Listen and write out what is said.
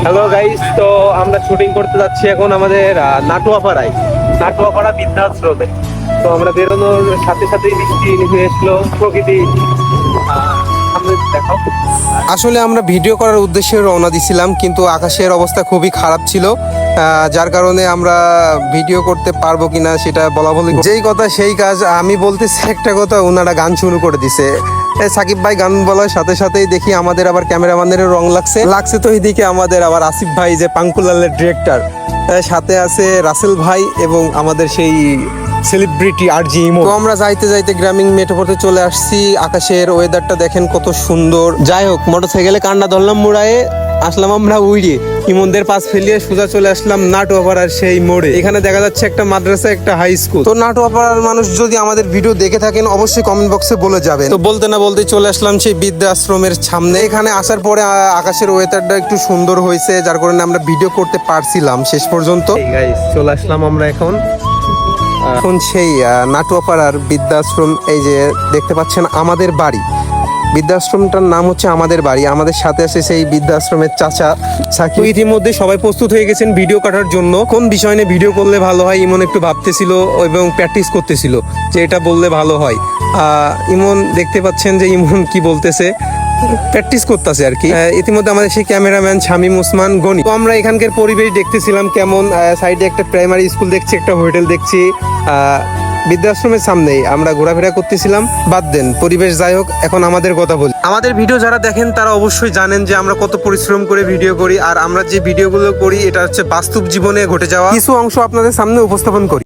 Hello guys, তো আমরা shooting করতে যাচ্ছি এখন আমাদের নাটুয়াপাড়া বৃদ্ধাশ্রমে। তো আমরা বেরোনোর সাথে সাথেই বৃষ্টি নেমে এসলো, প্রকৃতি সামনে দেখাও। আসলে আমরা ভিডিও করার উদ্দেশ্যে রওনা দিছিলাম, কিন্তু আকাশের অবস্থা খুবই খারাপ ছিল, যার কারণে আমরা ভিডিও করতে পারবো কিনা সেটা বলা বলি। যেই কথা সেই কাজ, আমি বলতেছি একটা কথা, ওনারা গান শুরু করে দিছে। সাকিব ভাই গান বলার সাথে সাথেই দেখি আমাদের আবার ক্যামেরাম্যানের রং লাগছে তো এইদিকে আমাদের আবার আসিফ ভাই, যে পাঙ্কুলালের ডিরেক্টর, সাথে আছে রাসেল ভাই এবং আমাদের সেই সেলিব্রিটি আরজি ইমো। তো আমরা যাইতে যাইতে গ্রামীণ মেট্রোপথে চলে আসছি। আকাশের ওয়েদারটা দেখেন কত সুন্দর। যাই হোক, মোটরসাইকেলে কান্না ধরলাম, মুড়ায়ে আসলাম আমরা উইড়ে ইমনদের পাশ ফেলিয়ে সোজা চলে আসলাম নাটুয়াপাড়ার সেই মোড়ে। এখানে দেখা যাচ্ছে একটা মাদ্রাসা, একটা হাই স্কুল। তো নাটুয়াপাড়ার মানুষ যদি আমাদের ভিডিও দেখে থাকেন অবশ্যই কমেন্ট বক্সে বলে যাবেন। তো বলতে না বলতে চলে আসলাম সেই বৃদ্ধাশ্রমের সামনে। এখানে আসার পরে আকাশের ওয়েদারটা একটু সুন্দর হয়েছে, যার কারণে আমরা ভিডিও করতে পারছিলাম শেষ পর্যন্ত। গাইস, চলে আসলাম আমরা এখন সেই নাটুয়াপাড়ার বৃদ্ধাশ্রম। এই যে দেখতে পাচ্ছেন আমাদের বাড়ি, বৃদ্ধাশ্রমটার নাম হচ্ছে আমাদের বাড়ি। আমাদের সাথে আছে সেই বৃদ্ধাশ্রমের চাচা সাকিব। ইতিমধ্যে সবাই প্রস্তুত হয়ে গেছেন ভিডিও কাটার জন্য। কোন বিষয় নিয়ে ভিডিও করলে ভালো হয় ইমন একটু ভাবতেছিল এবং প্র্যাকটিস করতেছিল যে এটা বললে ভালো হয়। ইমন দেখতে পাচ্ছেন যে ইমন কি বলতেছে, প্র্যাকটিস করতেছে আর কি। ইতিমধ্যে আমাদের সেই ক্যামেরাম্যান শামীম ওসমান গনি। তো আমরা এখানকার পরিবেশ দেখতেছিলাম কেমন। সাইডে একটা প্রাইমারি স্কুল দেখছি, একটা হোটেল দেখছি। বৃদ্ধাশ্রমের সামনেই আমরা ঘোরাফেরা করতেছিলাম। বাদ দেন পরিবেশ, যাই হোক, এখন আমাদের কথা বলি। আমাদের ভিডিও যারা দেখেন তারা অবশ্যই জানেন যে আমরা কত পরিশ্রম করে ভিডিও করি, আর আমরা যে ভিডিওগুলো করি এটা হচ্ছে বাস্তব জীবনে ঘটে যাওয়া কিছু অংশ আপনাদের সামনে উপস্থাপন করি।